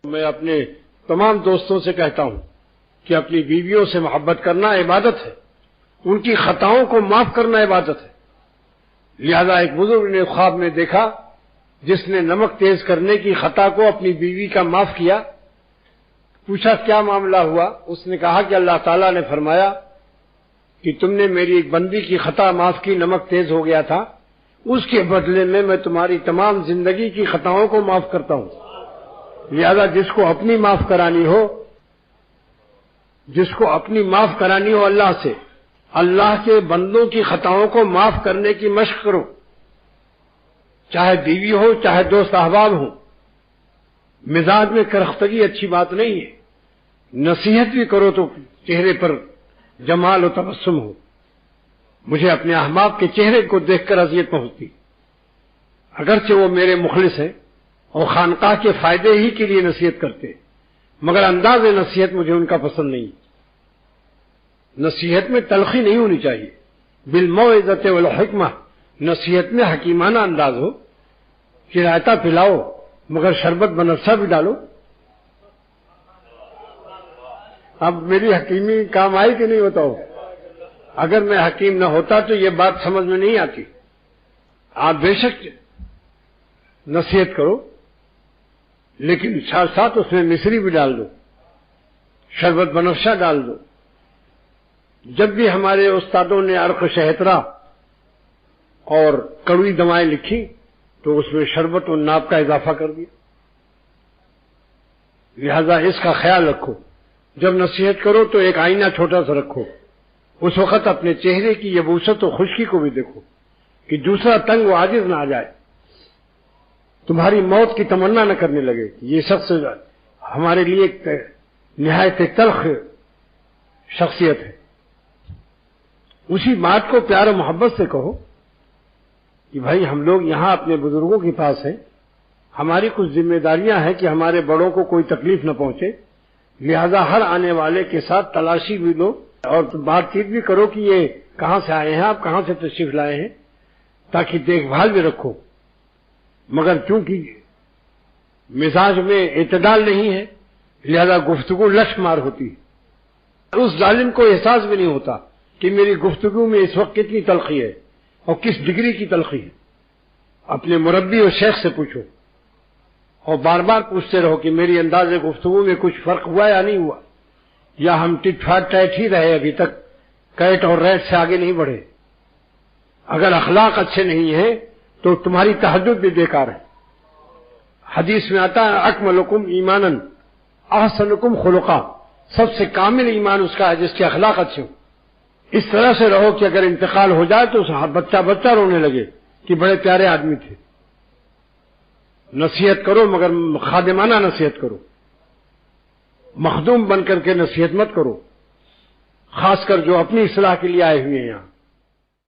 میں اپنے تمام دوستوں سے کہتا ہوں کہ اپنی بیویوں سے محبت کرنا عبادت ہے، ان کی خطاؤں کو معاف کرنا عبادت ہے۔ لہذا ایک بزرگ نے خواب میں دیکھا جس نے نمک تیز کرنے کی خطا کو اپنی بیوی کا معاف کیا۔ پوچھا کیا معاملہ ہوا؟ اس نے کہا کہ اللہ تعالیٰ نے فرمایا کہ تم نے میری ایک بندی کی خطا معاف کی، نمک تیز ہو گیا تھا، اس کے بدلے میں تمہاری تمام زندگی کی خطاؤں کو معاف کرتا ہوں۔ لہذا جس کو اپنی معاف کرانی ہو اللہ سے، اللہ کے بندوں کی خطاؤں کو معاف کرنے کی مشق کرو، چاہے بیوی ہو چاہے دوست احباب ہوں۔ مزاج میں کرختگی اچھی بات نہیں ہے، نصیحت بھی کرو تو چہرے پر جمال و تبسم ہو۔ مجھے اپنے احباب کے چہرے کو دیکھ کر اذیت پہنچتی، اگرچہ وہ میرے مخلص ہیں اور خانقاہ کے فائدے ہی کے لیے نصیحت کرتے، مگر انداز نصیحت مجھے ان کا پسند نہیں۔ نصیحت میں تلخی نہیں ہونی چاہیے، بالموعظۃ والحکمہ، نصیحت میں حکیمانہ انداز ہو کہ رائتا پلاؤ مگر شربت بنفسہ بھی ڈالو۔ اب میری حکیمی کام آئی کہ نہیں ہوتا ہو؟ اگر میں حکیم نہ ہوتا تو یہ بات سمجھ میں نہیں آتی۔ آپ بے شک نصیحت کرو لیکن ساتھ ساتھ اس میں مصری بھی ڈال دو، شربت بنفشہ ڈال دو۔ جب بھی ہمارے استادوں نے عرق شہترا اور کڑوی دوائیں لکھی تو اس میں شربت و ناب کا اضافہ کر دیا۔ لہذا اس کا خیال رکھو، جب نصیحت کرو تو ایک آئینہ چھوٹا سا رکھو، اس وقت اپنے چہرے کی یبوست و خشکی کو بھی دیکھو کہ دوسرا تنگ و عاجز نہ آ جائے، تمہاری موت کی تمنا نہ کرنے لگے کہ یہ شخص ہمارے لیے ایک نہایت تلخ شخصیت ہے۔ اسی بات کو پیار و محبت سے کہو کہ بھائی ہم لوگ یہاں اپنے بزرگوں کے پاس ہیں، ہماری کچھ ذمہ داریاں ہیں کہ ہمارے بڑوں کو کوئی تکلیف نہ پہنچے، لہذا ہر آنے والے کے ساتھ تلاشی بھی لو اور بات چیت بھی کرو کہ یہ کہاں سے آئے ہیں، آپ کہاں سے تشریف لائے ہیں، تاکہ دیکھ بھال بھی رکھو۔ مگر چونکہ مزاج میں اعتدال نہیں ہے لہذا گفتگو لش مار ہوتی ہے، اس ظالم کو احساس بھی نہیں ہوتا کہ میری گفتگو میں اس وقت کتنی تلخی ہے اور کس ڈگری کی تلخی ہے۔ اپنے مربی اور شیخ سے پوچھو اور بار بار پوچھتے رہو کہ میری انداز گفتگو میں کچھ فرق ہوا یا نہیں ہوا، یا ہم ٹٹ فاٹ ٹائٹ ہی رہے، ابھی تک کیٹ اور ریٹ سے آگے نہیں بڑھے۔ اگر اخلاق اچھے نہیں ہیں تو تمہاری تہجد بھی بیکار ہے۔ حدیث میں آتا ہے اکملکم ایمانا احسنکم خلقا، سب سے کامل ایمان اس کا ہے جس کے اخلاق اچھے ہوں۔ اس طرح سے رہو کہ اگر انتقال ہو جائے تو بچہ رونے لگے کہ بڑے پیارے آدمی تھے۔ نصیحت کرو مگر خادمانہ نصیحت کرو، مخدوم بن کر کے نصیحت مت کرو، خاص کر جو اپنی اصلاح کے لیے آئے ہوئے ہیں یہاں۔